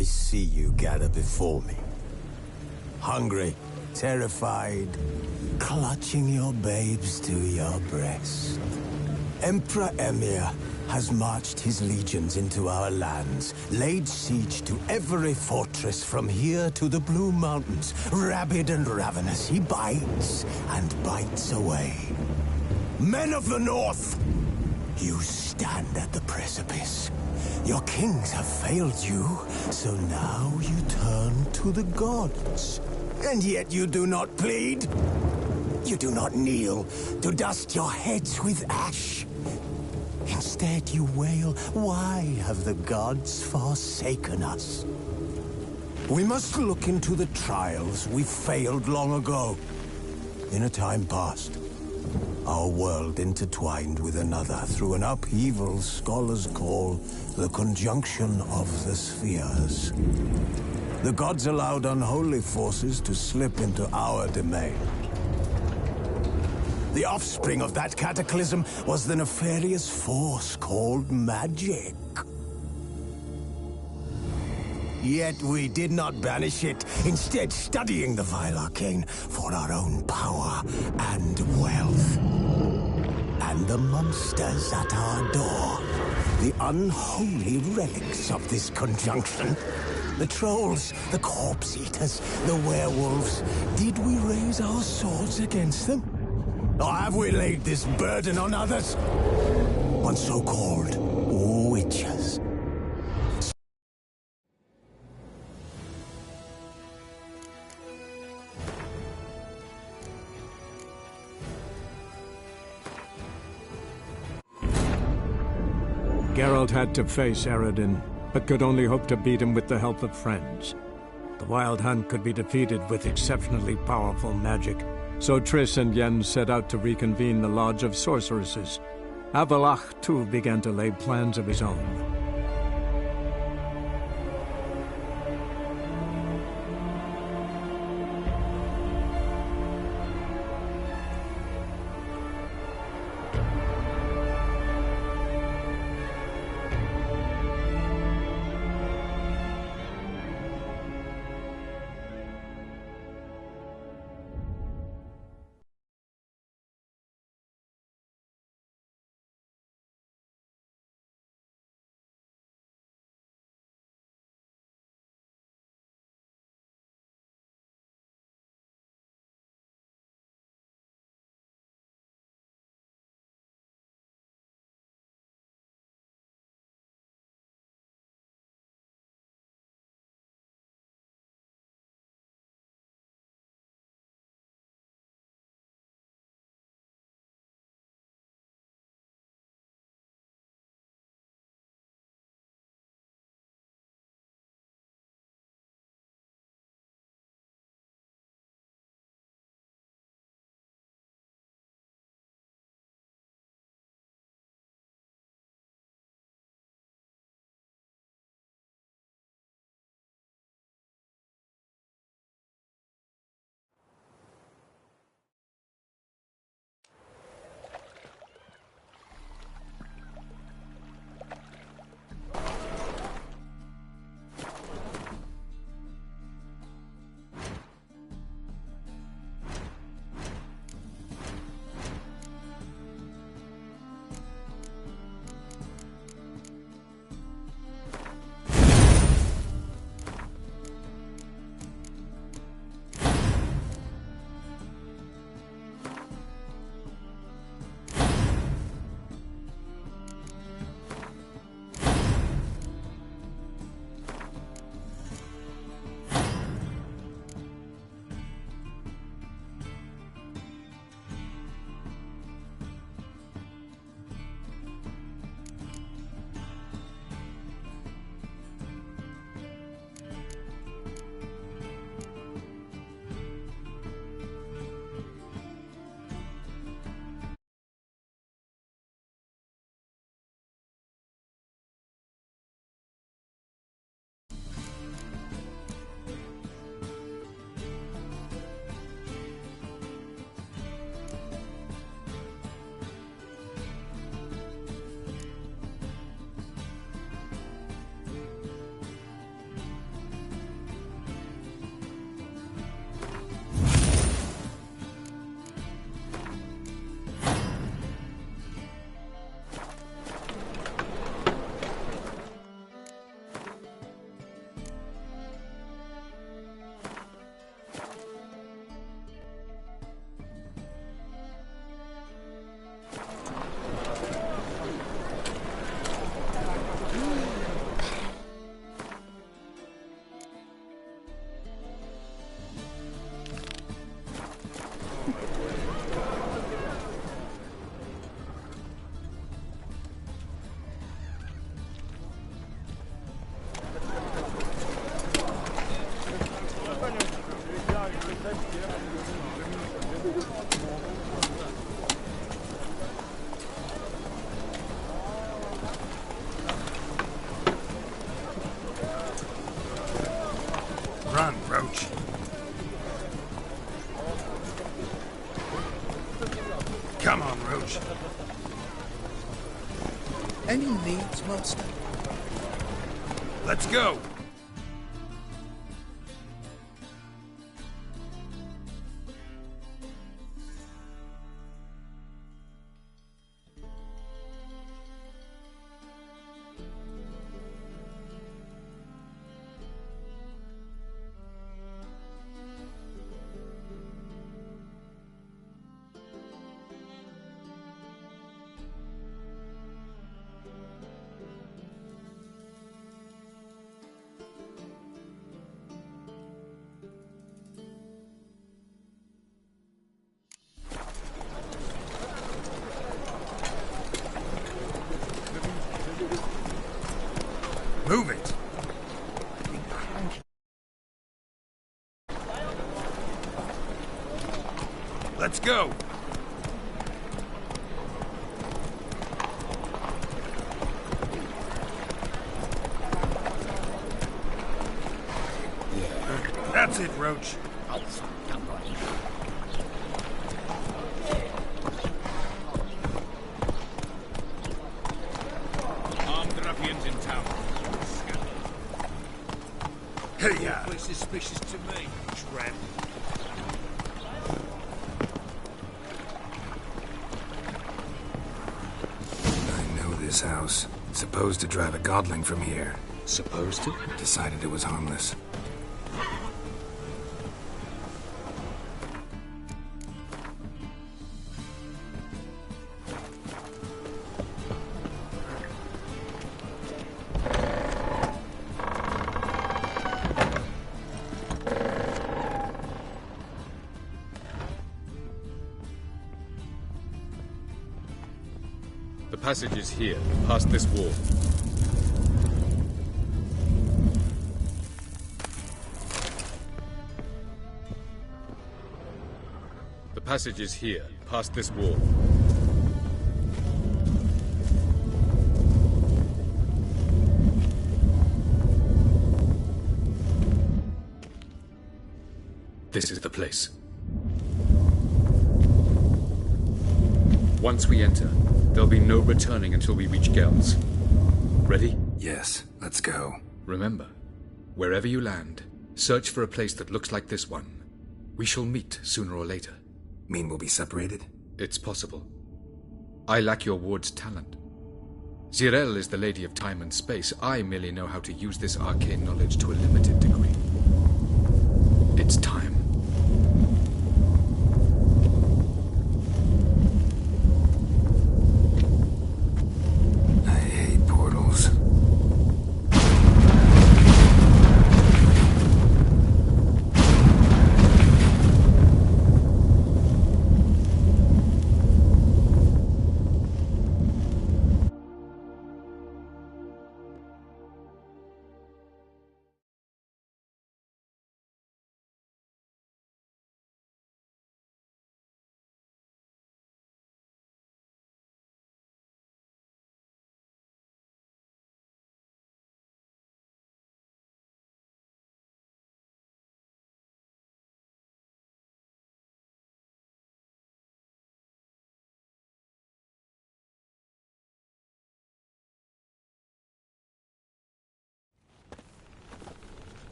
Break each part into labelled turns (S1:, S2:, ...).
S1: I see you gather before me. Hungry, terrified, clutching your babes to your breast. Emperor Emhyr has marched his legions into our lands, laid siege to every fortress from here to the Blue Mountains. Rabid and ravenous, he bites and bites away. Men of the North, you stand at the precipice. Your kings have failed you, so now you turn to the gods. And yet you do not plead. You do not kneel to dust your heads with ash. Instead you wail, why have the gods forsaken us? We must look into the trials we failed long ago. In a time past, our world intertwined with another through an upheaval scholars call the conjunction of the spheres. The gods allowed unholy forces to slip into our domain. The offspring of that cataclysm was the nefarious force called magic. Yet we did not banish it, instead studying the vile arcane for our own power and wealth. And the monsters at our door, the unholy relics of this conjunction. The trolls, the corpse-eaters, the werewolves. Did we raise our swords against them? Or have we laid this burden on others? On so-called witches.
S2: Geralt had to face Eredin, but could only hope to beat him with the help of friends. The Wild Hunt could be defeated with exceptionally powerful magic, so Triss and Yen set out to reconvene the Lodge of Sorceresses. Avallac'h, too, began to lay plans of his own.
S3: Any needs, Master?
S4: Let's go! Move it! Let's go! That's it, Roach.
S5: Armed ruffians in town.
S4: Hey, ya!
S5: Place suspicious to me, tramp.
S4: I know this house. Supposed to drive a godling from here.
S5: Supposed to?
S4: Decided it was harmless.
S5: The passage is here, past this wall. The passage is here, past this wall. This is the place. Once we enter, there'll be no returning until we reach Gells. Ready?
S4: Yes, let's go.
S5: Remember, wherever you land, search for a place that looks like this one. We shall meet sooner or later.
S4: Mean we'll be separated?
S5: It's possible. I lack your ward's talent. Zirel is the Lady of Time and Space. I merely know how to use this arcane knowledge to a limited degree. It's time.
S4: I hate portals.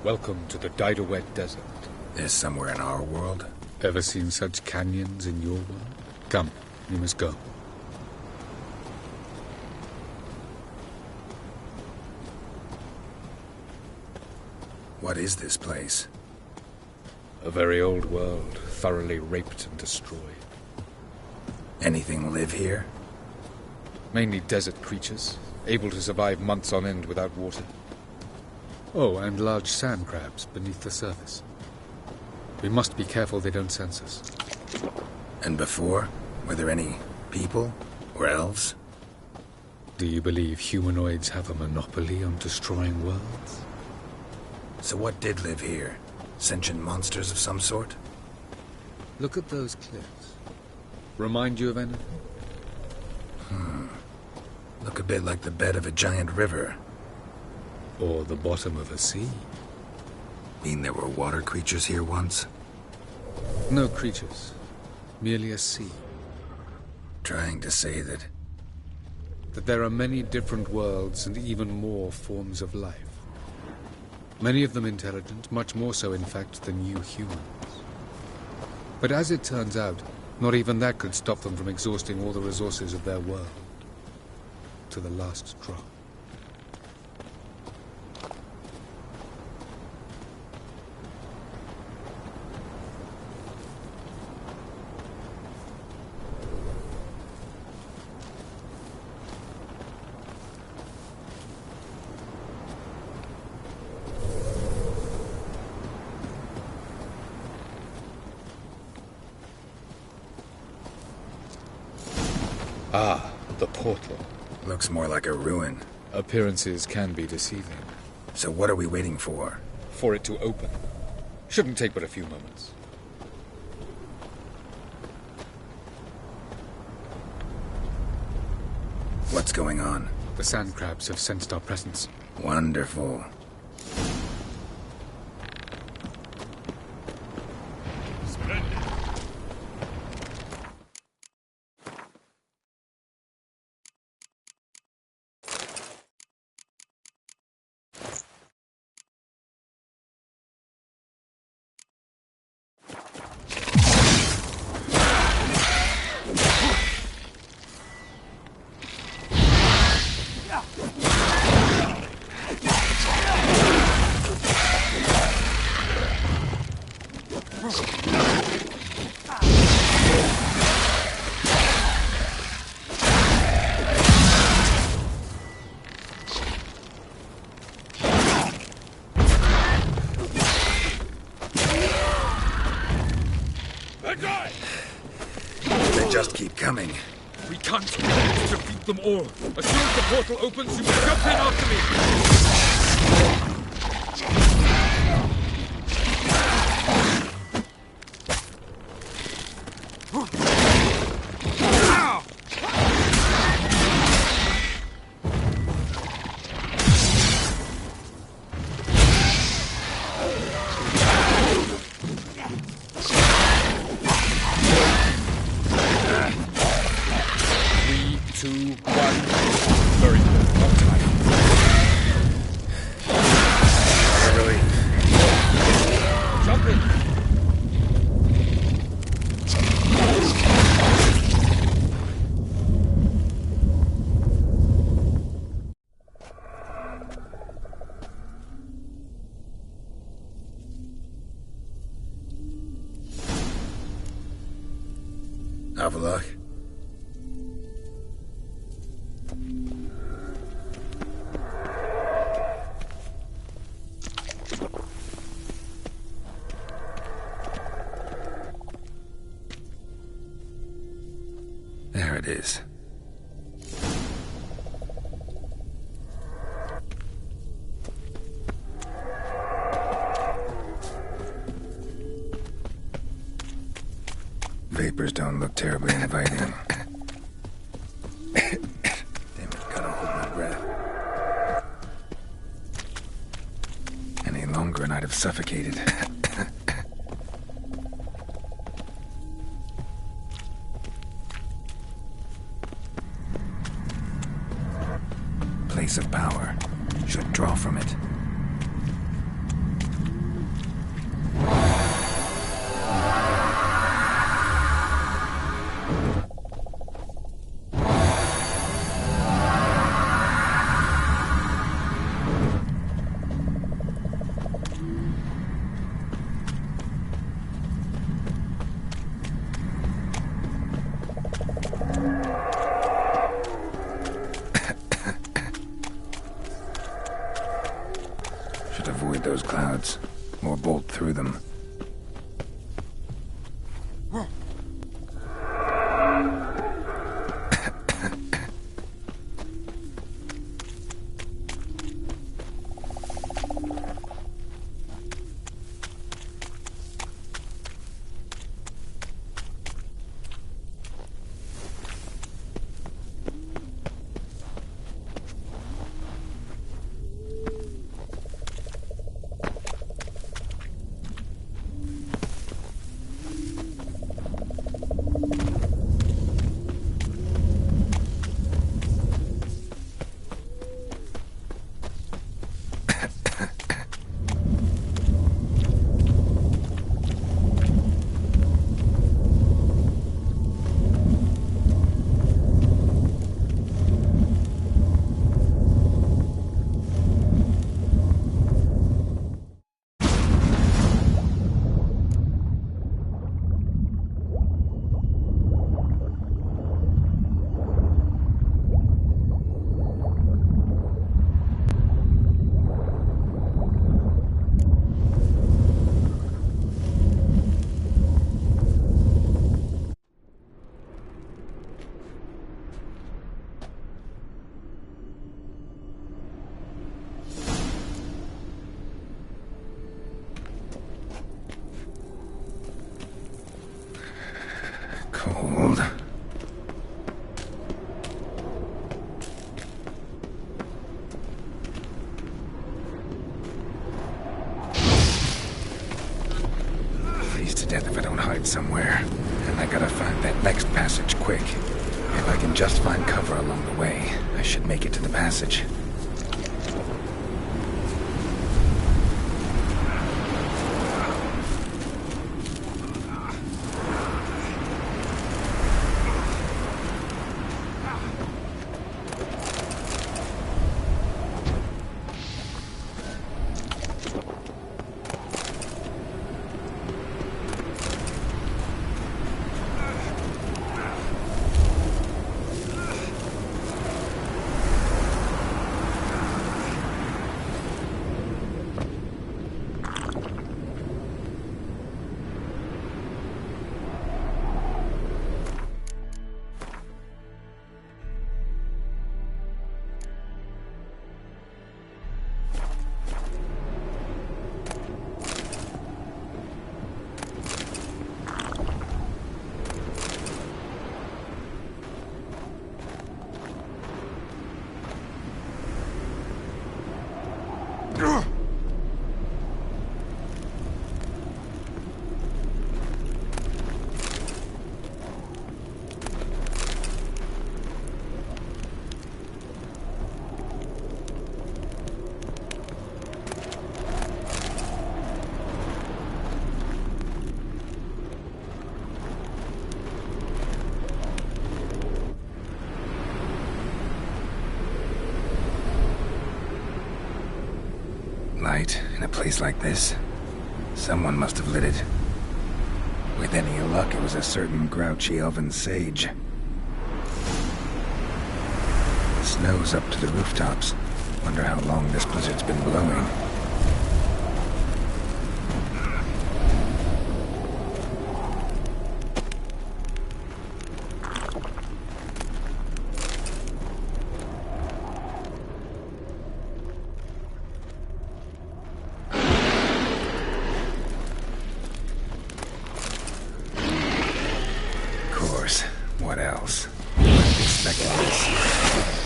S5: Welcome to the Didowed Desert.
S4: Is somewhere in our world?
S5: Ever seen such canyons in your world? Come, you must go.
S4: What is this place?
S5: A very old world, thoroughly raped and destroyed.
S4: Anything live here?
S5: Mainly desert creatures, able to survive months on end without water. Oh, and large sand crabs beneath the surface. We must be careful they don't sense us.
S4: And before? Were there any people? Or elves?
S5: Do you believe humanoids have a monopoly on destroying worlds?
S4: So what did live here? Sentient monsters of some sort?
S5: Look at those cliffs. Remind you of anything?
S4: Look a bit like the bed of a giant river.
S5: Or the bottom of a sea?
S4: Mean there were water creatures here once?
S5: No creatures. Merely a sea.
S4: Trying to say that...
S5: That there are many different worlds and even more forms of life. Many of them intelligent, much more so in fact than you humans. But as it turns out, not even that could stop them from exhausting all the resources of their world. To the last drop. Ah, the portal.
S4: Looks more like a ruin.
S5: Appearances can be deceiving.
S4: So what are we waiting for?
S5: For it to open. Shouldn't take but a few moments.
S4: What's going on?
S5: The sand crabs have sensed our presence.
S4: Wonderful. They just keep coming.
S5: We can't defeat them all. As soon as the portal opens, you must jump in after me. Very good. On time.
S4: Really?
S5: Jump in.
S4: Avallac'h? There it is. Vapors don't look terribly inviting. Damn it, gotta hold my breath. Any longer and I'd have suffocated. Place of power. Should draw from it. Avoid those clouds, or bolt through them. to death if I don't hide somewhere. And I gotta find that next passage quick. If I can just find cover along the way, I should make it to the passage. Light in a place like this. Someone must have lit it. With any luck, it was a certain grouchy elven sage. The snow's up to the rooftops. Wonder how long this blizzard's been blowing. What else? I wasn't expecting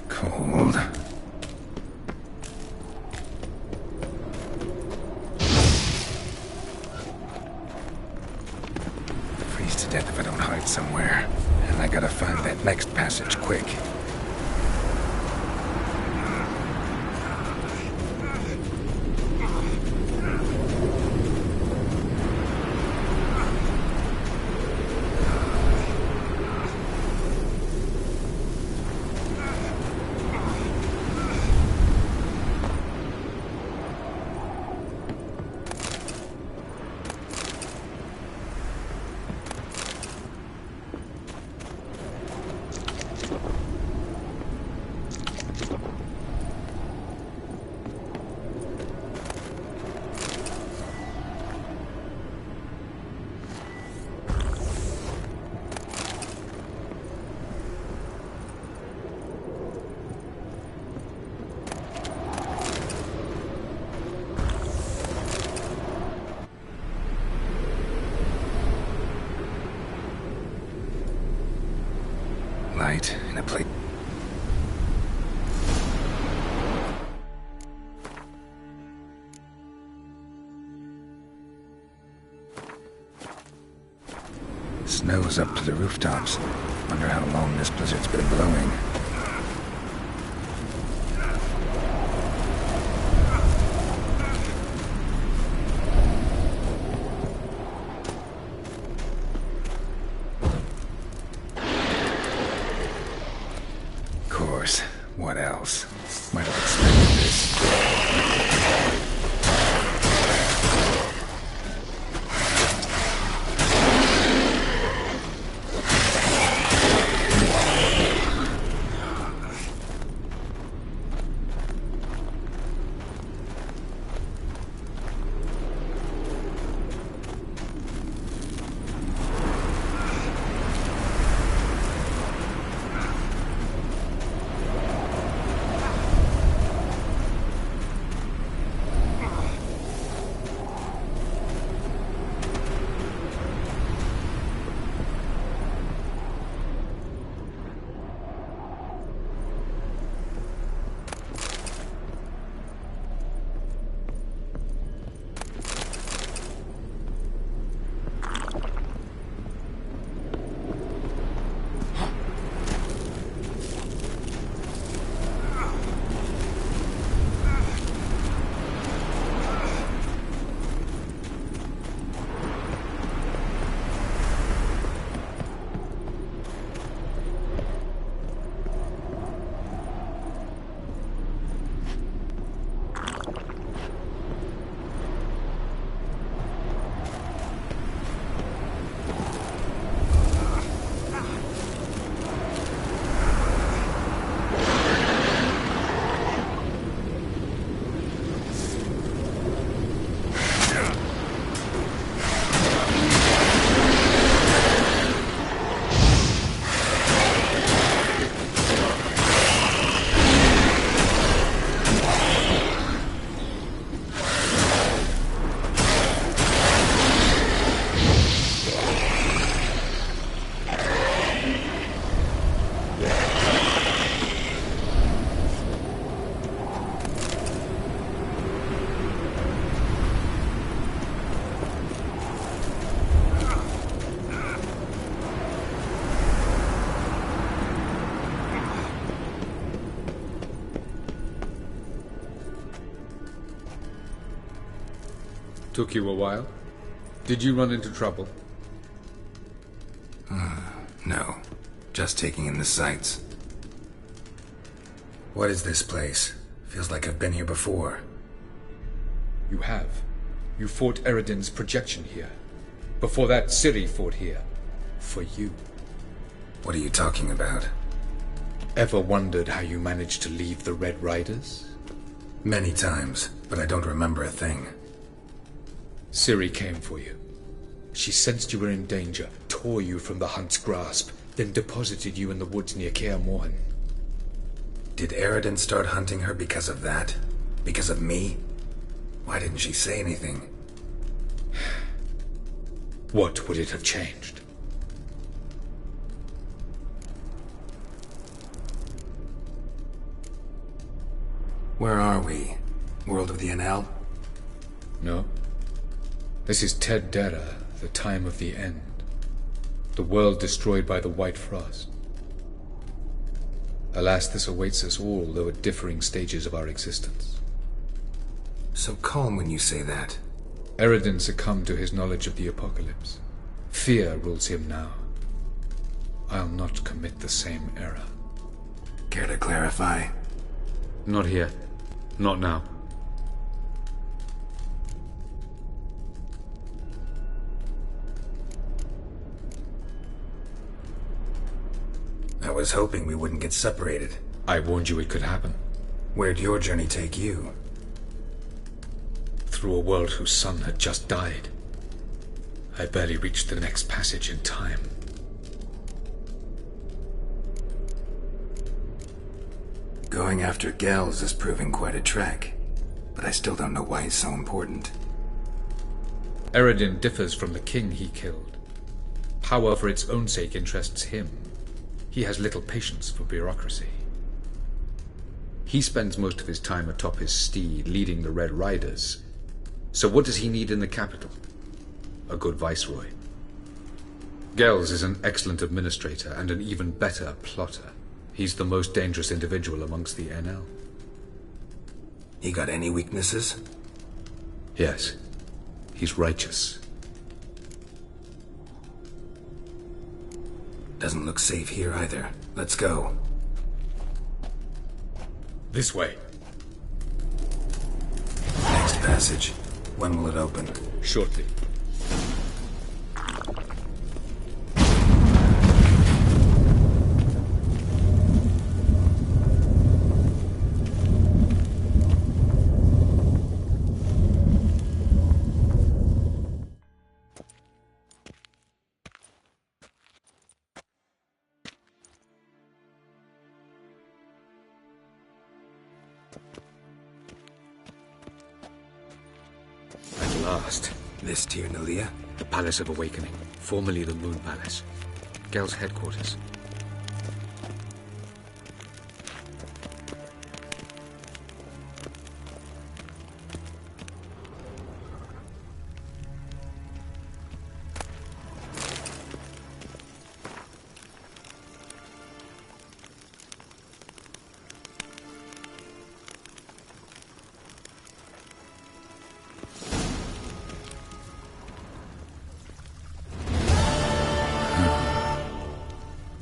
S4: cold. Freeze to death if I don't hide somewhere. And I gotta find that next passage quick. in a place... Snow's up to the rooftops. Wonder how long this blizzard's been blowing. Of course. What else? Might have expected this.
S5: Took you a while? Did you run into trouble?
S4: No. Just taking in the sights. What is this place? Feels like I've been here before.
S5: You have. You fought Eredin's projection here. Before that, Ciri fought here. For you.
S4: What are you talking about?
S5: Ever wondered how you managed to leave the Red Riders?
S4: Many times, but I don't remember a thing.
S5: Ciri came for you. She sensed you were in danger, tore you from the Hunt's grasp, then deposited you in the woods near Kaer Morhen.
S4: Did Eredin start hunting her because of that? Because of me? Why didn't she say anything?
S5: What would it have changed?
S4: Where are we? World of the Enel?
S5: No. This is Ted Dera, the time of the end. The world destroyed by the White Frost. Alas, this awaits us all, though at differing stages of our existence.
S4: So calm when you say that.
S5: Eredin succumbed to his knowledge of the apocalypse. Fear rules him now. I'll not commit the same error.
S4: Care to clarify?
S5: Not here. Not now.
S4: I was hoping we wouldn't get separated.
S5: I warned you it could happen.
S4: Where'd your journey take you?
S5: Through a world whose sun had just died. I barely reached the next passage in time.
S4: Going after Gels is proving quite a trek, but I still don't know why he's so important.
S5: Eredin differs from the king he killed. Power for its own sake interests him. He has little patience for bureaucracy. He spends most of his time atop his steed, leading the Red Riders. So what does he need in the capital? A good viceroy. Gels is an excellent administrator and an even better plotter. He's the most dangerous individual amongst the NL.
S4: He got any weaknesses?
S5: Yes. He's righteous.
S4: Doesn't look safe here either. Let's go.
S5: This way.
S4: Next passage. When will it open?
S5: Shortly. At last.
S4: This Tyr Nalia?
S5: The Palace of Awakening, formerly the Moon Palace. Gel's headquarters.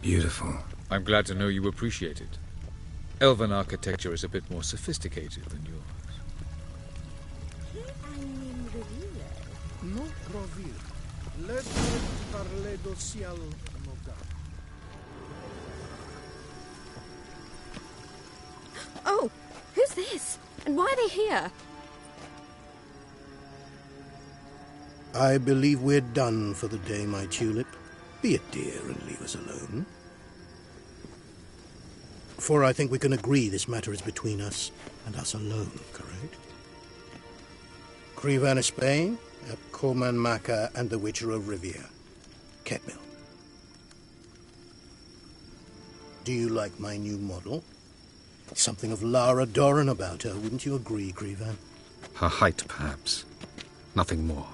S4: Beautiful.
S5: I'm glad to know you appreciate it. Elven architecture is a bit more sophisticated than yours.
S3: Oh, who's this? And why are they here?
S6: I believe we're done for the day, my tulip. Be a dear and leave us alone. For I think we can agree this matter is between us and us alone, correct? Crevan of Spain, Coman Maca, and the Witcher of Rivia. Ketmil. Do you like my new model? Something of Lara Doran about her, wouldn't you agree, Crevan?
S5: Her height, perhaps. Nothing more.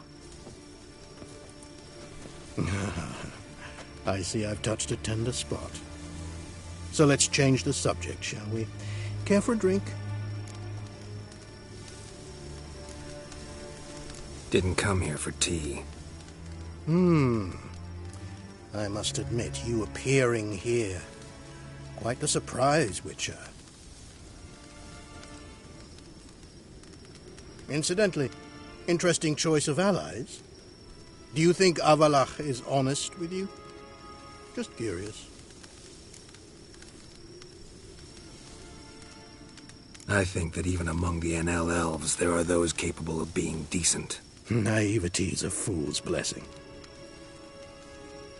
S6: I see I've touched a tender spot. So let's change the subject, shall we? Care for a drink?
S4: Didn't come here for tea.
S6: I must admit, you appearing here. Quite the surprise, Witcher. Incidentally, interesting choice of allies. Do you think Avalach is honest with you? Just curious.
S4: I think that even among the NL elves, there are those capable of being decent.
S6: Naivety is a fool's blessing.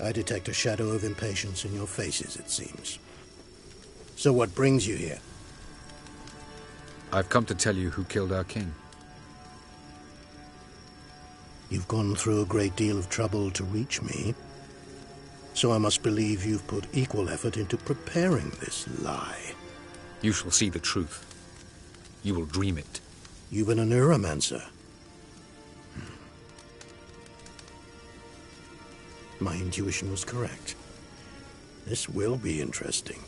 S6: I detect a shadow of impatience in your faces, it seems. So what brings you here?
S5: I've come to tell you who killed our king.
S6: You've gone through a great deal of trouble to reach me. So I must believe you've put equal effort into preparing this lie.
S5: You shall see the truth. You will dream it.
S6: You've been a neuromancer. My intuition was correct. This will be interesting.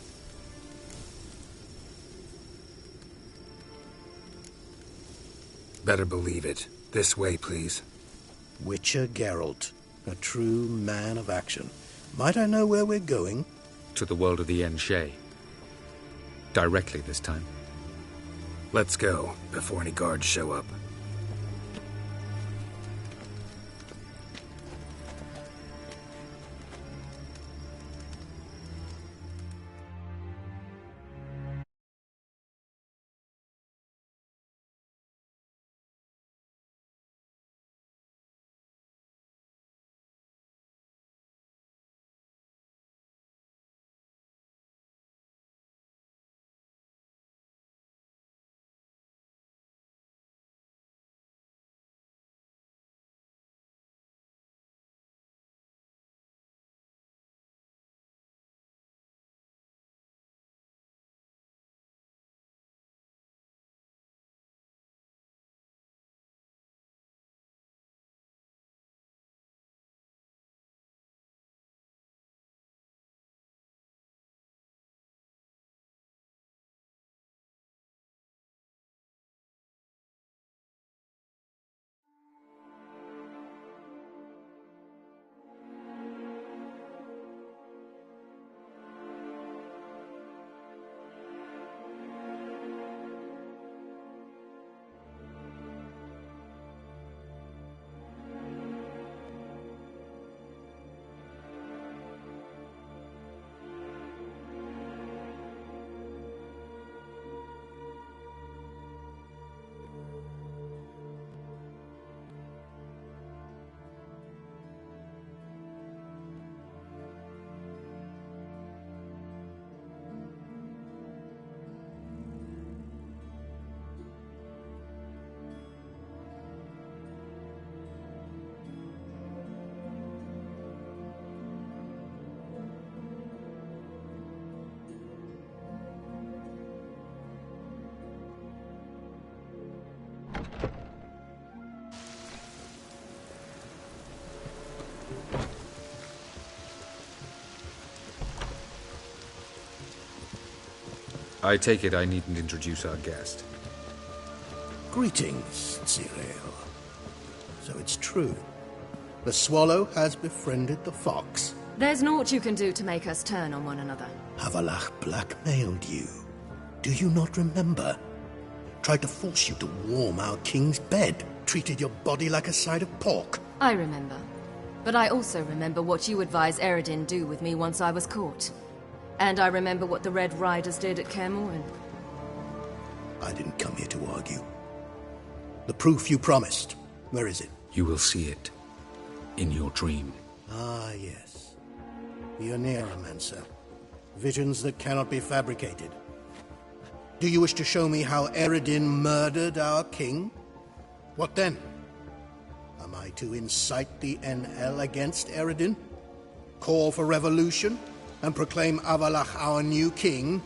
S4: Better believe it. This way, please.
S6: Witcher Geralt, a true man of action. Might I know where we're going?
S5: To the world of the Enshe. Directly this time.
S4: Let's go, before any guards show up.
S5: I take it I needn't introduce our guest.
S6: Greetings, Zirael. So it's true. The swallow has befriended the fox.
S7: There's naught you can do to make us turn on one another.
S6: Havalach blackmailed you. Do you not remember? Tried to force you to warm our king's bed. Treated your body like a side of pork.
S7: I remember. But I also remember what you advised Eredin do with me once I was caught. And I remember what the Red Riders did at Kaer Morhen.
S6: I didn't come here to argue. The proof you promised. Where is it?
S5: You will see it. In your dream.
S6: Ah, yes. The Oneiromancer. Visions that cannot be fabricated. Do you wish to show me how Eredin murdered our king? What then? Am I to incite the NL against Eredin? Call for revolution? And proclaim Avalach our new king?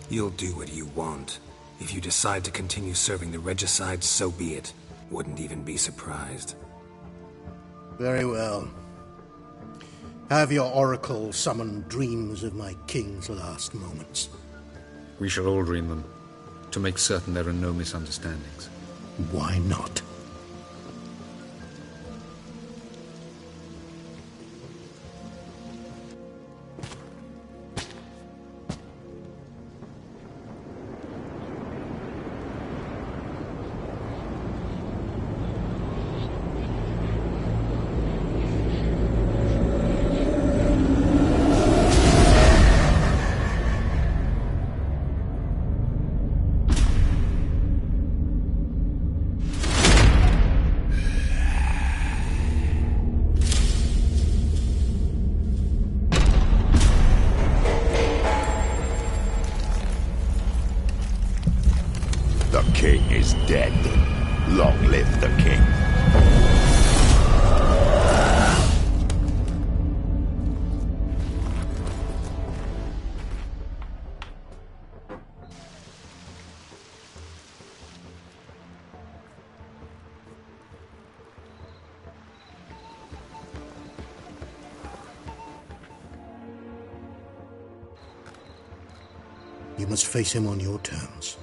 S4: You'll do what you want. If you decide to continue serving the Regicide, so be it. Wouldn't even be surprised.
S6: Very well. Have your oracle summon dreams of my king's last moments.
S5: We shall all dream them, to make certain there are no misunderstandings.
S6: Why not?
S8: The king is dead. Long live the king.
S6: You must face him on your terms.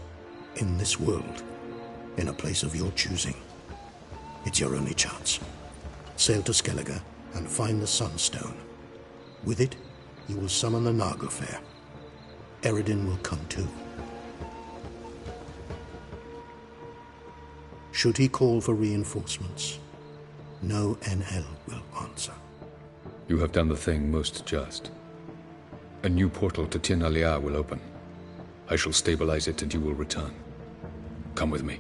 S6: In this world, in a place of your choosing. It's your only chance. Sail to Skellige and find the Sunstone. With it, you will summon the Naglfar. Eredin will come too. Should he call for reinforcements, no NL will answer.
S5: You have done the thing most just. A new portal to Tir na Liar will open. I shall stabilize it and you will return. Come with me.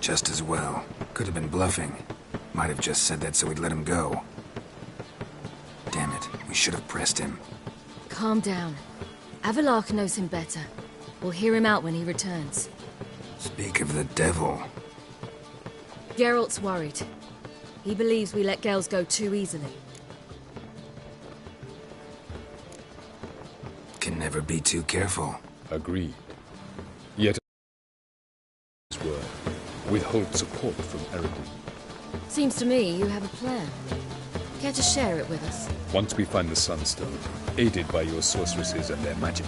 S4: Just as well. Could have been bluffing. Might have just said that so we'd let him go. Damn it, we should have pressed him.
S7: Calm down. Avalach knows him better. We'll hear him out when he returns.
S4: Speak of the devil.
S7: Geralt's worried. He believes we let Gels go too easily.
S4: Can never be too careful.
S5: Agreed. Yet his word. Withhold support from Eredin.
S7: Seems to me you have a plan. Care to share it with us?
S5: Once we find the Sunstone, aided by your sorceresses and their magic,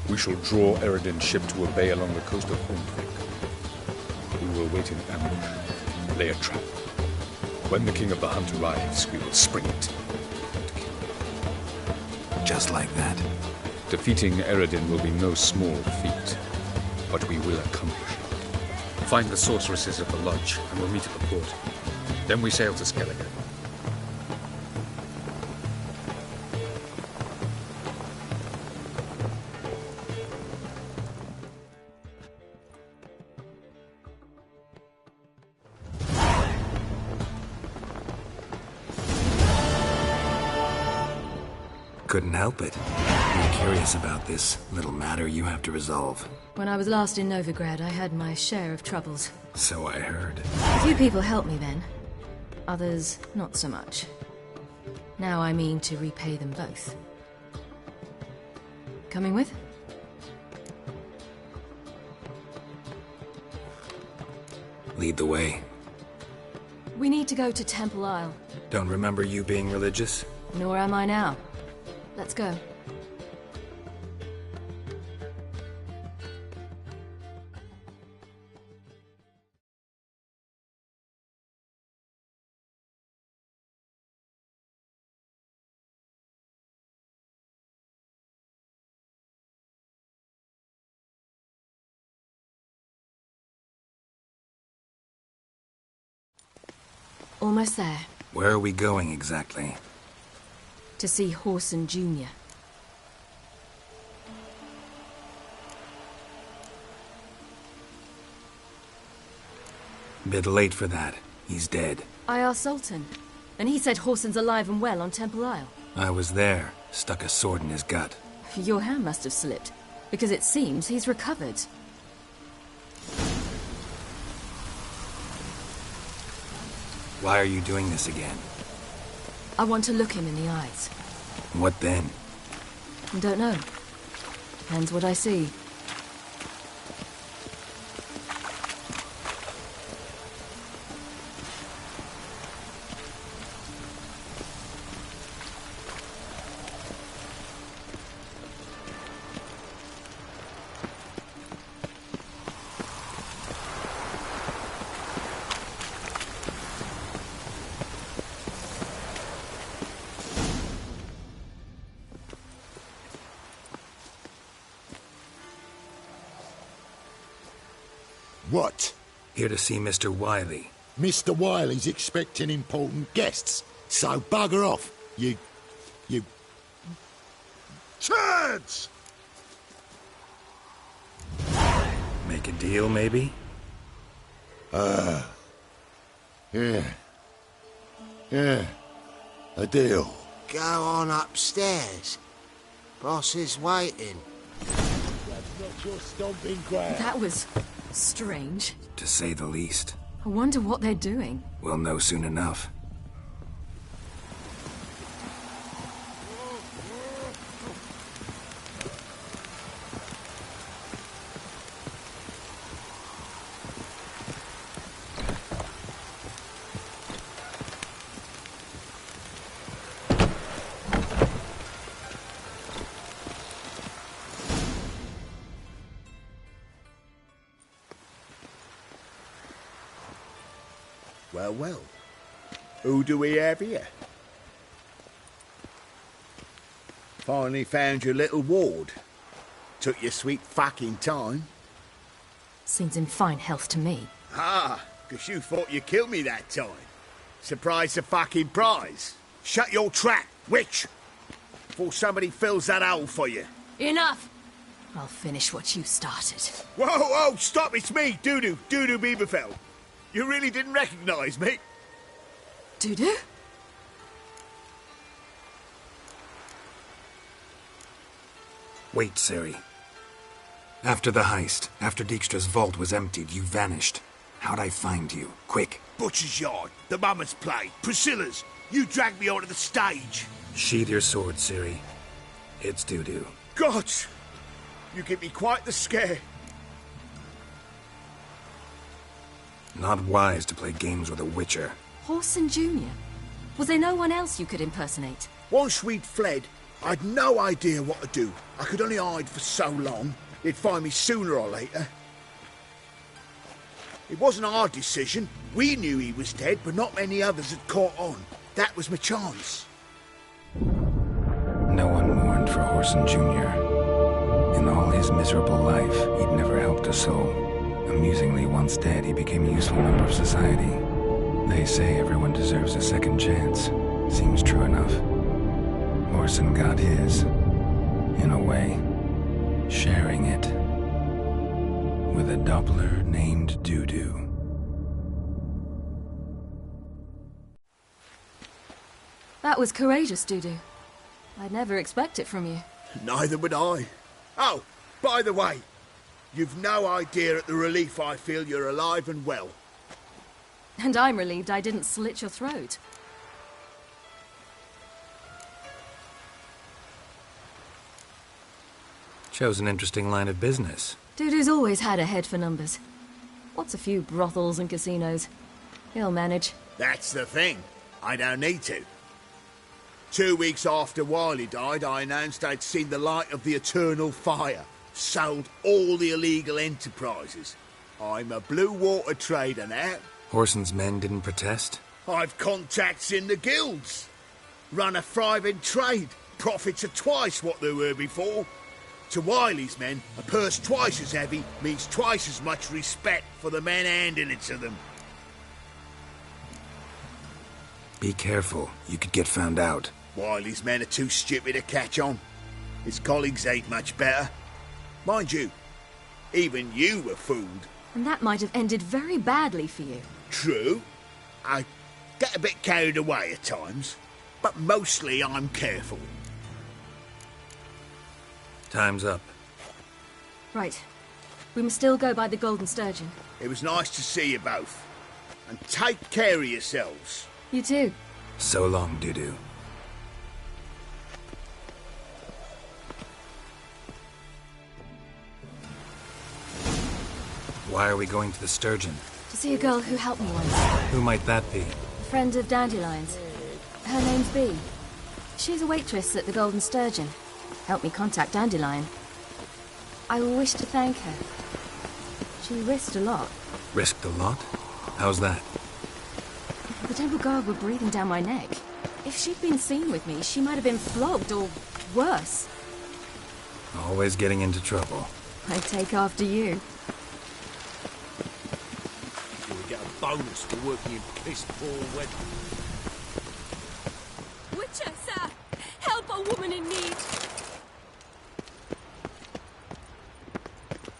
S5: we shall draw Eredin's ship to a bay along the coast of Hornvik. We will wait in ambush, lay a trap. When the King of the Hunt arrives, we will spring it and kill him.
S4: Just like that.
S5: Defeating Eredin will be no small feat, but we will accomplish it. Find the sorceresses at the lodge, and we'll meet at the port. Then we sail to Skellige.
S4: Couldn't help it. I'm curious about this little matter you have to resolve.
S7: When I was last in Novigrad, I had my share of troubles.
S4: So I heard.
S7: A few people helped me then. Others, not so much. Now I mean to repay them both. Coming with?
S4: Lead the way.
S7: We need to go to Temple Isle.
S4: Don't remember you being religious?
S7: Nor am I now. Let's go. Almost there.
S4: Where are we going exactly?
S7: To see Whoreson Jr.
S4: Bit late for that. He's dead.
S7: I asked Sultan, and he said Whoreson's alive and well on Temple Isle.
S4: I was there. Stuck a sword in his gut.
S7: Your hand must have slipped, because it seems he's recovered.
S4: Why are you doing this again?
S7: I want to look him in the eyes.
S4: What then?
S7: Don't know. Depends what I see.
S8: What?
S4: Here to see Mr. Wiley.
S8: Mr. Wiley's expecting important guests, so bugger off, you turds!
S4: Make a deal, maybe?
S8: Yeah. A deal.
S9: Go on upstairs. Boss is waiting.
S8: That's not your stomping ground.
S7: That was strange.
S4: To say the least.
S7: I wonder what they're doing.
S4: We'll know soon enough.
S8: Well. Who do we have here? Finally found your little ward. Took your sweet fucking time.
S7: Seems in fine health to me.
S8: Ah, 'cause you thought you killed me that time. Surprise the fucking prize. Shut your trap, witch! Before somebody fills that hole for you.
S7: Enough! I'll finish what you started.
S8: Whoa, stop, it's me, Dudu Bieberfeld. You really didn't recognize me?
S7: Dudu?
S4: Wait, Ciri. After the heist, after Dijkstra's vault was emptied, you vanished. How'd I find you? Quick.
S8: Butcher's Yard, the Mama's Play, Priscilla's. You dragged me onto the stage.
S4: Sheathe your sword, Ciri. It's Dudu.
S8: Gods! You give me quite the scare.
S4: Not wise to play games with a witcher.
S7: Whoreson Jr.? Was there no one else you could impersonate?
S8: Once we'd fled, I'd no idea what to do. I could only hide for so long. They'd find me sooner or later. It wasn't our decision. We knew he was dead, but not many others had caught on. That was my chance.
S4: No one mourned for Whoreson Jr. In all his miserable life, he'd never helped a soul. Amusingly, once dead, he became a useful member of society. They say everyone deserves a second chance. Seems true enough. Whoreson got his, in a way, sharing it with a Doppler named Dudu.
S7: That was courageous, Dudu. I'd never expect it from you.
S8: Neither would I. Oh, by the way, you've no idea at the relief I feel you're alive and well.
S7: And I'm relieved I didn't slit your throat.
S4: Chose an interesting line of business.
S7: Dudu's always had a head for numbers. What's a few brothels and casinos? He'll manage.
S8: That's the thing. I don't need to. 2 weeks after Wiley died, I announced I'd seen the light of the eternal fire. Sold all the illegal enterprises. I'm a blue water trader now.
S4: Whoreson's men didn't protest?
S8: I've contacts in the guilds. Run a thriving trade. Profits are twice what they were before. To Wiley's men, a purse twice as heavy means twice as much respect for the men handing it to them.
S4: Be careful. You could get found out.
S8: Wiley's men are too stupid to catch on. His colleagues ain't much better. Mind you, even you were fooled.
S7: And that might have ended very badly for you.
S8: True. I get a bit carried away at times, but mostly I'm careful.
S4: Time's up.
S7: Right. We must still go by the Golden Sturgeon.
S8: It was nice to see you both. And take care of yourselves.
S7: You too.
S4: So long, Dudu. Why are we going to the Sturgeon?
S7: To see a girl who helped me once.
S4: Who might that be?
S7: A friend of Dandelion's. Her name's Bee. She's a waitress at the Golden Sturgeon. Helped me contact Dandelion. I wish to thank her. She risked a lot.
S4: Risked a lot? How's that?
S7: The Temple Guard were breathing down my neck. If she'd been seen with me, she might have been flogged or worse.
S4: Always getting into trouble.
S7: I'd take after you.
S10: You'll get a bonus for working in piss-poor weather.
S3: Witcher, sir! Help a woman in need!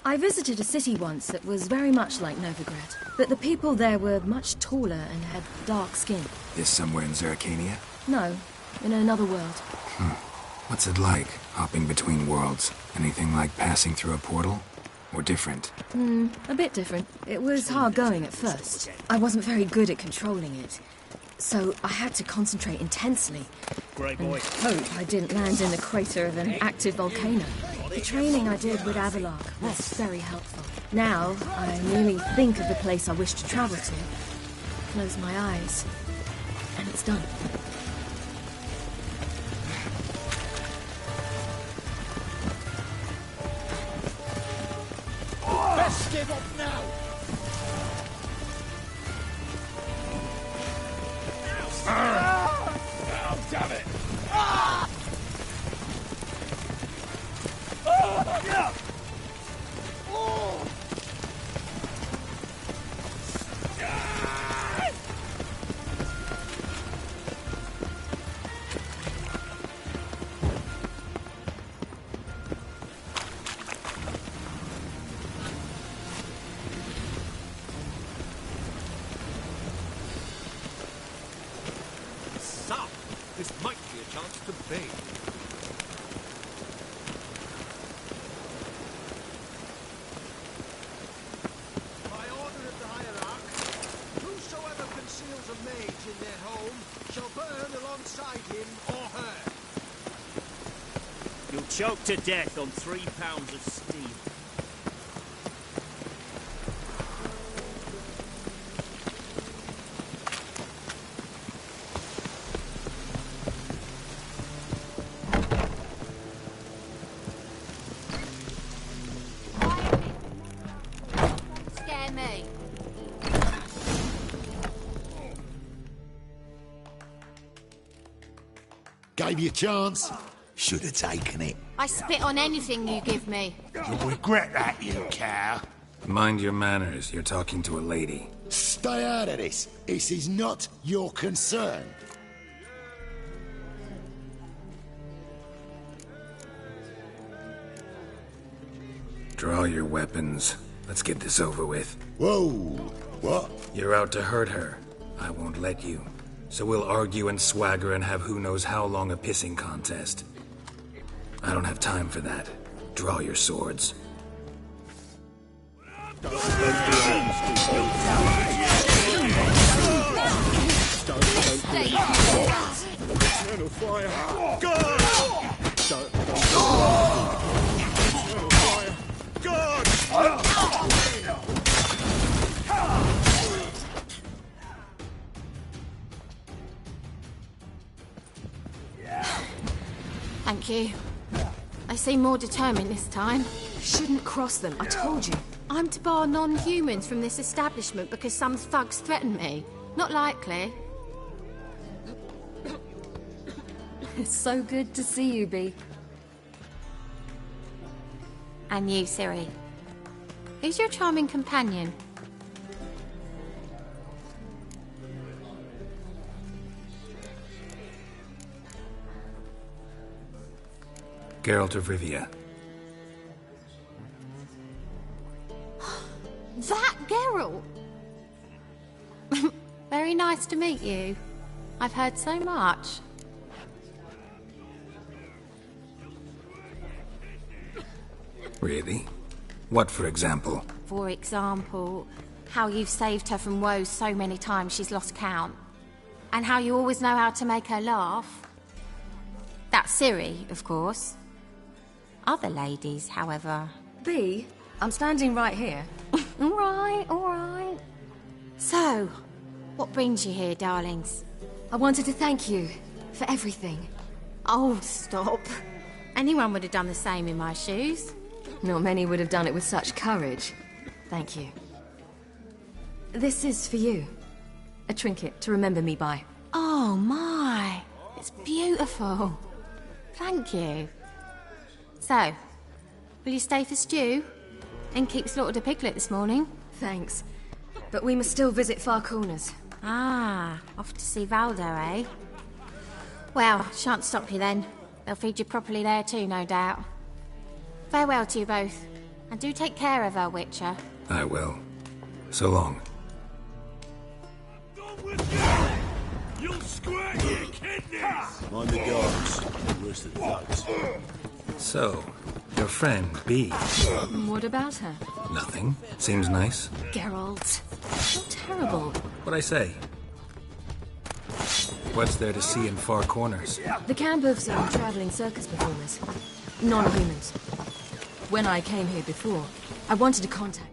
S7: I visited a city once that was very much like Novigrad, but the people there were much taller and had dark skin.
S4: This somewhere in Zeracania?
S7: No, in another world.
S4: What's it like, hopping between worlds? Anything like passing through a portal? Or different?
S7: A bit different. It was hard going at first. I wasn't very good at controlling it, so I had to concentrate intensely.
S10: Great boy.
S7: And hope I didn't land in the crater of an active volcano. The training I did with Avalark was very helpful. Now, I merely think of the place I wish to travel to, close my eyes, and it's done.
S10: Best give up now! Oh, damn it! Yeah. Oh. Stop! This might be a chance to bathe.
S11: A mage in their home shall burn alongside him or her.
S10: You'll choke to death on 3 pounds of steel.
S3: Scare me.
S12: Gave you a chance. Should have taken it.
S3: I spit on anything you give me.
S12: You'll regret that, you cow.
S4: Mind your manners. You're talking to a lady.
S12: Stay out of this. This is not your concern.
S4: Draw your weapons. Let's get this over with.
S12: Whoa. What?
S4: You're out to hurt her. I won't let you. So we'll argue and swagger and have who knows how long a pissing contest. I don't have time for that. Draw your swords.
S11: Eternal fire! God! Eternal fire! God!
S13: Thank you. They seem more determined this time.
S7: Shouldn't cross them, I told you.
S13: I'm to bar non-humans from this establishment because some thugs threaten me. Not likely.
S7: It's so good to see you, Bee.
S13: And you, Ciri. Who's your charming companion?
S4: Geralt of Rivia.
S13: That Geralt! Very nice to meet you. I've heard so much.
S4: Really? What, for example?
S13: For example, how you've saved her from woes so many times she's lost count. And how you always know how to make her laugh. That's Ciri, of course. Other ladies, however...
S7: Bee, I'm standing right here.
S13: All right. So, what brings you here, darlings?
S7: I wanted to thank you for everything.
S13: Oh, stop. Anyone would have done the same in my shoes.
S7: Not many would have done it with such courage. Thank you. This is for you. A trinket to remember me by.
S13: Oh, my. It's beautiful. Thank you. So, will you stay for stew? And keep slaughtered a piglet this morning?
S7: Thanks. But we must still visit Far Corners.
S13: Ah, off to see Valdo, eh? Well, shan't stop you then. They'll feed you properly there too, no doubt. Farewell to you both. And do take care of her, Witcher.
S4: I will. So long.
S11: You'll squirt your kidneys! Mind the dogs. The rest of the thugs.
S4: So, your friend, Bee.
S7: What about her?
S4: Nothing. Seems nice.
S7: Geralt. You're terrible.
S4: What'd I say? What's there to see in Far Corners?
S7: The camp of some traveling circus performers. Non-humans. When I came here before, I wanted to contact...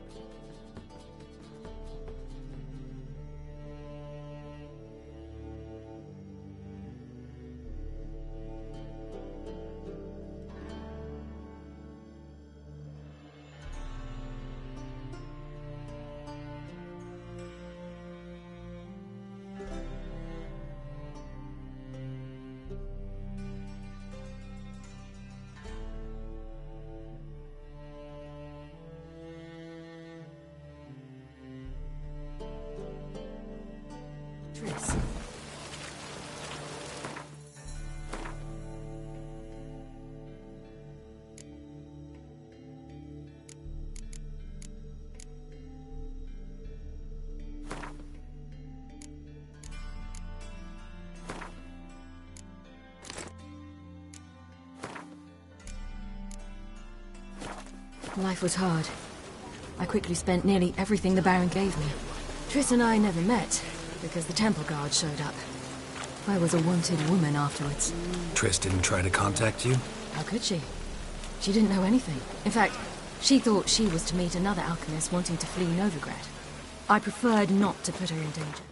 S7: Triss. Life was hard. I quickly spent nearly everything the Baron gave me. Triss and I never met, because the Temple Guard showed up. I was a wanted woman afterwards.
S4: Triss didn't try to contact you?
S7: How could she? She didn't know anything. In fact, she thought she was to meet another alchemist wanting to flee Novigrad. I preferred not to put her in danger.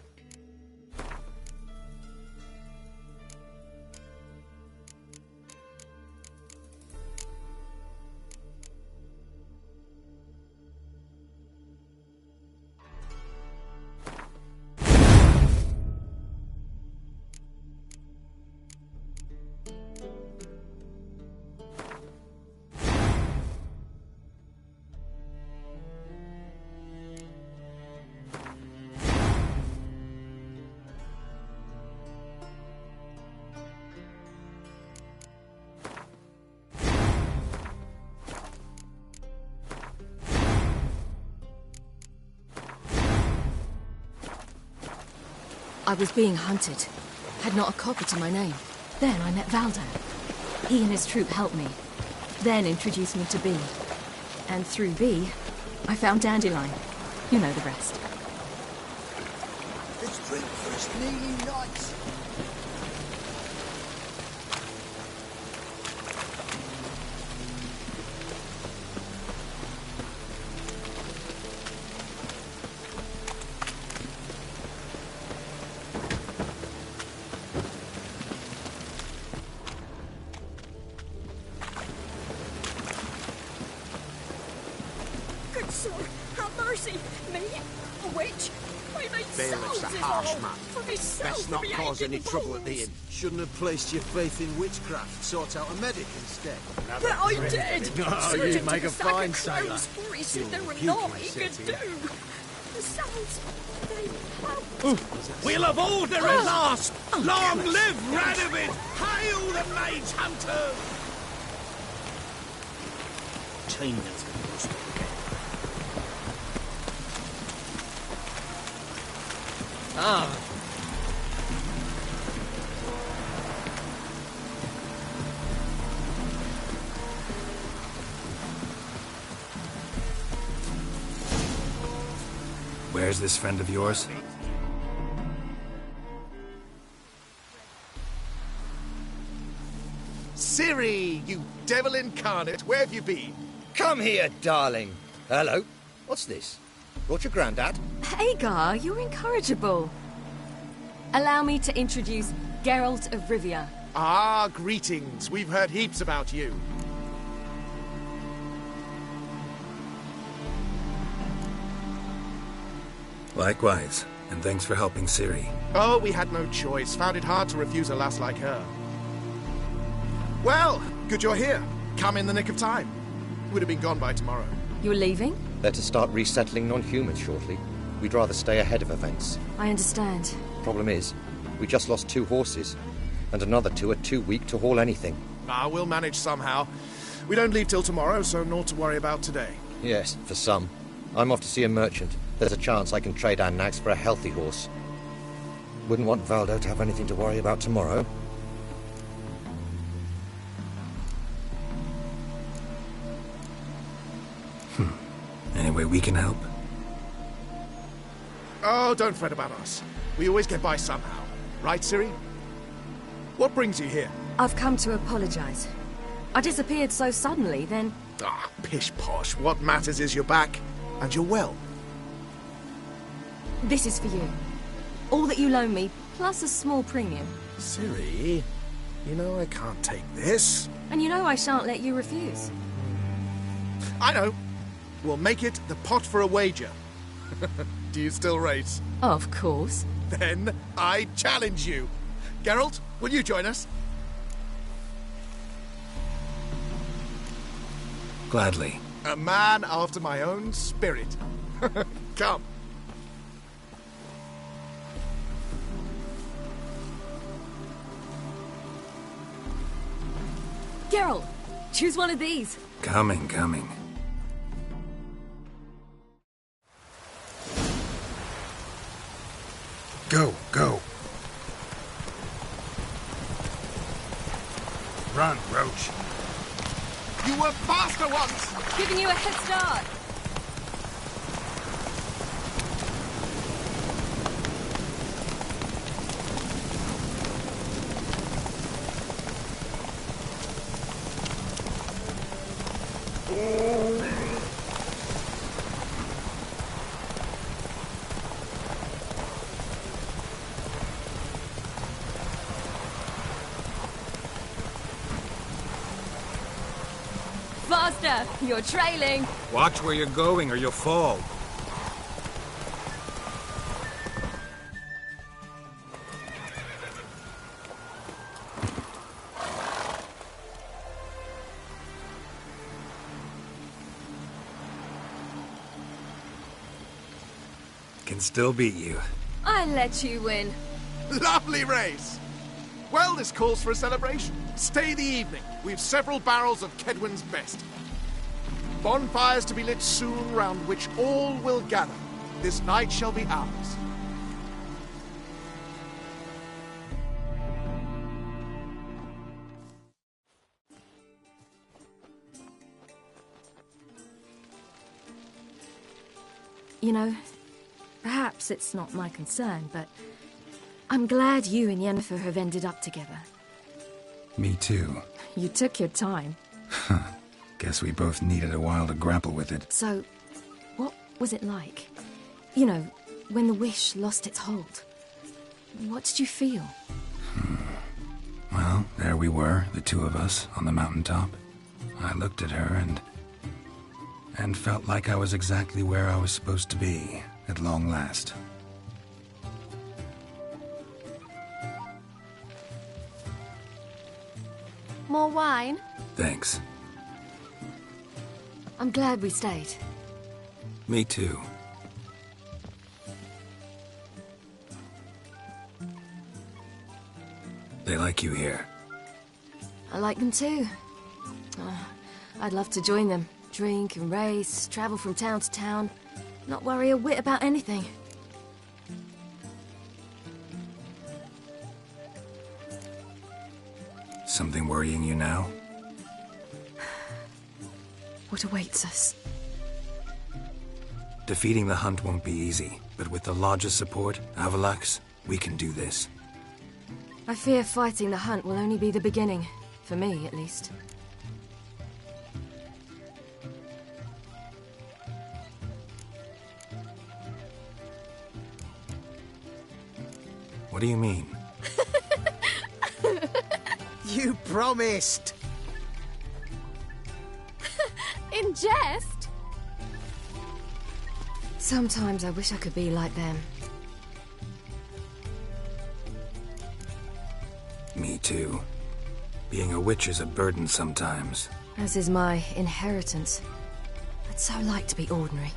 S7: I was being hunted. Had not a copper to my name. Then I met Valdo. He and his troop helped me. Then introduced me to Bede. And through Bede, I found Dandelion. You know the rest.
S12: This drink first nearly nice.
S3: Good sir, have mercy. Me, a witch. I made
S10: Bailiff's
S3: souls
S10: a
S3: is
S10: harsh
S3: all.
S10: man.
S3: For myself,
S10: Best
S3: for
S10: not
S3: me
S10: cause
S3: aching
S10: any trouble at the
S3: bones.
S10: inn.
S11: Shouldn't have placed your faith in witchcraft. Sort out a medic instead.
S3: But I did.
S11: Oh,
S3: Surgeon
S11: you'd make
S3: took
S11: a
S3: stack of
S11: fine sailor.
S3: crows for he said
S11: You're
S3: there were
S11: puking,
S3: naught he
S11: said
S3: could
S11: he.
S3: do. The souls, they helped.
S10: We'll have order
S3: Oh.
S10: at last!
S3: Oh,
S10: Long
S3: goodness.
S10: live Radovid! Hail the mage hunter!
S11: Chainmail's gonna go stop again. Ah.
S4: Where's this friend of yours?
S14: Ciri, you devil incarnate, where have you been?
S15: Come here, darling. Hello. What's this? Brought your granddad?
S7: Hagar, you're incorrigible. Allow me to introduce Geralt of Rivia.
S14: Ah, greetings. We've heard heaps about you.
S4: Likewise, and thanks for helping Ciri.
S14: Oh, we had no choice. Found it hard to refuse a lass like her. Well, good you're here. Come in the nick of time. Would have been gone by tomorrow.
S7: You're leaving?
S15: They're to start resettling non-humans shortly. We'd rather stay ahead of events.
S7: I understand.
S15: Problem is, we just lost 2 horses, and another 2 are too weak to haul anything.
S14: Ah, we'll manage somehow. We don't leave till tomorrow, so naught to worry about today.
S15: Yes, for some. I'm off to see a merchant. There's a chance I can trade our nags for a healthy horse. Wouldn't want Valdo to have anything to worry about tomorrow.
S4: Any way we can help?
S14: Oh, don't fret about us. We always get by somehow. Right, Ciri? What brings you here?
S7: I've come to apologize. I disappeared so suddenly, then...
S14: Ah, pish-posh. What matters is you're back, and you're well.
S7: This is for you. All that you loan me, plus a small premium.
S14: Ciri, you know I can't take this.
S7: And you know I shan't let you refuse.
S14: I know. We'll make it the pot for a wager. Do you still race?
S7: Of course.
S14: Then I challenge you. Geralt, will you join us?
S4: Gladly.
S14: A man after my own spirit. Come.
S7: Geralt, choose one of these.
S4: Coming.
S12: Go. Run, Roach.
S14: You were faster once!
S7: Giving you a head start. Faster! You're trailing!
S2: Watch where you're going or you'll fall.
S4: Can still beat you.
S7: I let you win.
S14: Lovely race! Well, this calls for a celebration. Stay the evening. We've several barrels of Kedwin's best. Bonfires to be lit soon, round which all will gather. This night shall be ours.
S7: You know, perhaps it's not my concern, but I'm glad you and Yennefer have ended up together.
S4: Me too.
S7: You took your time.
S4: Guess we both needed a while to grapple with it.
S7: So, what was it like? You know, when the wish lost its hold. What did you feel?
S4: Well, there we were, the two of us, on the mountaintop. I looked at her and felt like I was exactly where I was supposed to be, at long last.
S13: More wine?
S4: Thanks.
S7: I'm glad we stayed.
S4: Me too. They like you here.
S7: I like them too. I'd love to join them. Drink and race, travel from town to town. Not worry a whit about anything.
S4: Something worrying you now?
S7: What awaits us?
S4: Defeating the Hunt won't be easy, but with the Lodge's support, Avalax, we can do this.
S7: I fear fighting the Hunt will only be the beginning. For me, at least.
S4: What do you mean?
S12: You promised!
S13: In jest?
S7: Sometimes I wish I could be like them.
S4: Me too. Being a witch is a burden sometimes.
S7: As is my inheritance. I'd so like to be ordinary.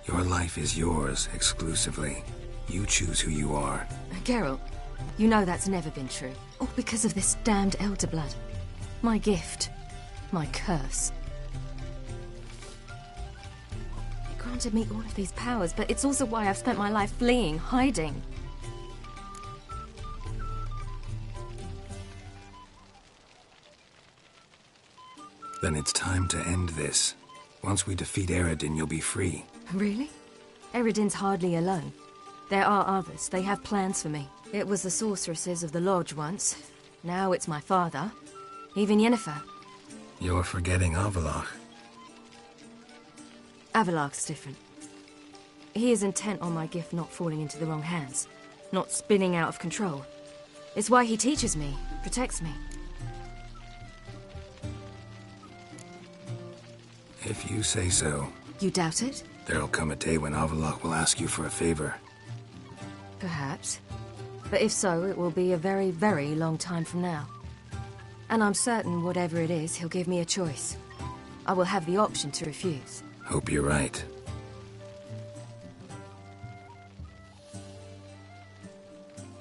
S4: Your life is yours, exclusively. You choose who you are.
S7: Geralt, you know that's never been true. All because of this damned Elder Blood. My gift. My curse. It granted me all of these powers, but it's also why I've spent my life fleeing, hiding.
S4: Then it's time to end this. Once we defeat Eredin, you'll be free.
S7: Really? Eredin's hardly alone. There are others. They have plans for me. It was the sorceresses of the Lodge once. Now it's my father. Even Yennefer.
S4: You're forgetting Avallac'h.
S7: Avallac'h's different. He is intent on my gift not falling into the wrong hands. Not spinning out of control. It's why he teaches me, protects me.
S4: If you say so.
S7: You doubt it?
S4: There'll come a day when Avallac'h will ask you for a favor.
S7: Perhaps. But if so, it will be a very, very long time from now. And I'm certain whatever it is, he'll give me a choice. I will have the option to refuse.
S4: Hope you're right.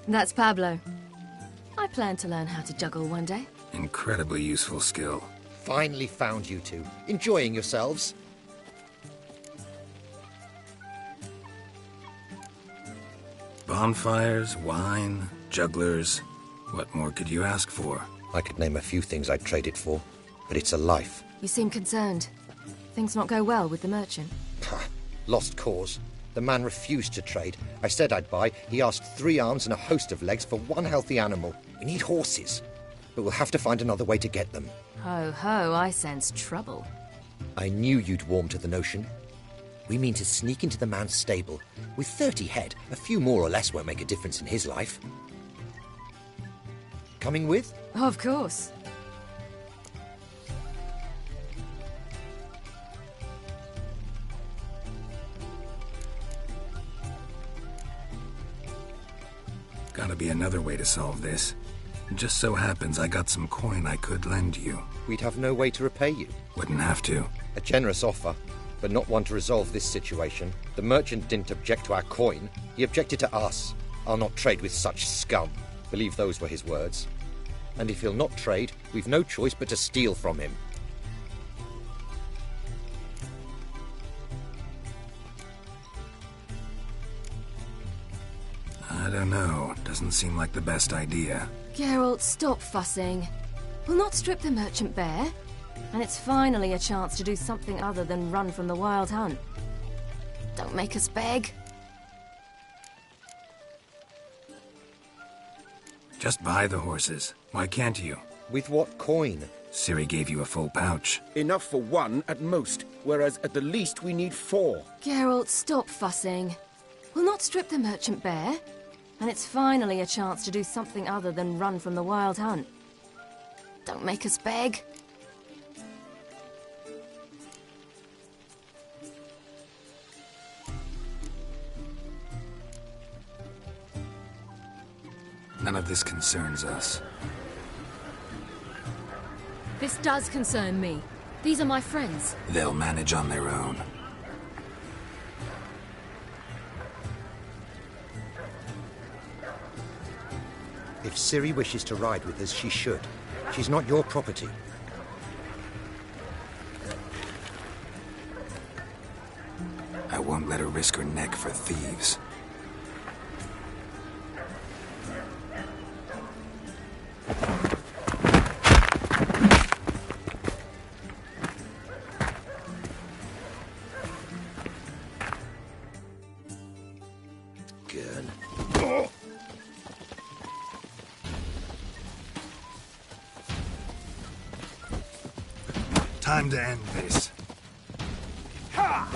S7: That's Pablo. I plan to learn how to juggle one day.
S4: Incredibly useful skill.
S15: Finally found you two. Enjoying yourselves?
S4: Bonfires, wine, jugglers. What more could you ask for?
S15: I could name a few things I'd trade it for, but it's a life.
S7: You seem concerned. Things not go well with the merchant?
S15: Lost cause. The man refused to trade. I said I'd buy. He asked 3 arms and a host of legs for 1 healthy animal. We need horses, but we'll have to find another way to get them.
S7: Ho ho, I sense trouble.
S15: I knew you'd warm to the notion. We mean to sneak into the man's stable. With 30 head, a few more or less won't make a difference in his life. Coming with?
S7: Of course.
S4: Gotta be another way to solve this. It just so happens I got some coin I could lend you.
S15: We'd have no way to repay you.
S4: Wouldn't have to.
S15: A generous offer, but not one to resolve this situation. The merchant didn't object to our coin. He objected to us. I'll not trade with such scum. Believe those were his words. And if he'll not trade, we've no choice but to steal from him.
S4: I don't know. Doesn't seem like the best idea.
S7: Geralt, stop fussing. We'll not strip the merchant bare. And it's finally a chance to do something other than run from the Wild Hunt. Don't make us beg.
S4: Just buy the horses. Why can't you?
S15: With what coin?
S4: Ciri gave you a full pouch.
S10: Enough for one at most, whereas at the least we need 4.
S7: Geralt, stop fussing. We'll not strip the merchant bare. And it's finally a chance to do something other than run from the Wild Hunt. Don't make us beg.
S4: None of this concerns us.
S7: This does concern me. These are my friends.
S4: They'll manage on their own.
S15: If Ciri wishes to ride with us, she should. She's not your property.
S4: I won't let her risk her neck for thieves. Time to end this.
S14: Ha!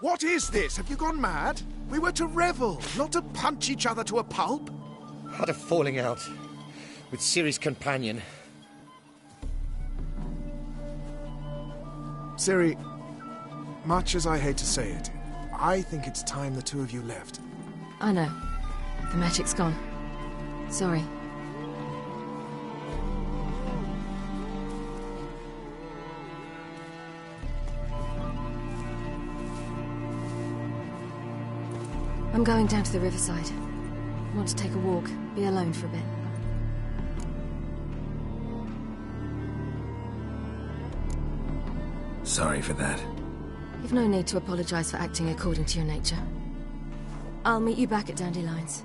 S14: What is this? Have you gone mad? We were to revel, not to punch each other to a pulp.
S15: Had a falling out with Ciri's companion.
S14: Ciri, much as I hate to say it, I think it's time the two of you left.
S7: I know. The magic's gone. Sorry. I'm going down to the riverside. I want to take a walk, be alone for a bit.
S4: Sorry for that.
S7: You've no need to apologize for acting according to your nature. I'll meet you back at Dandelions.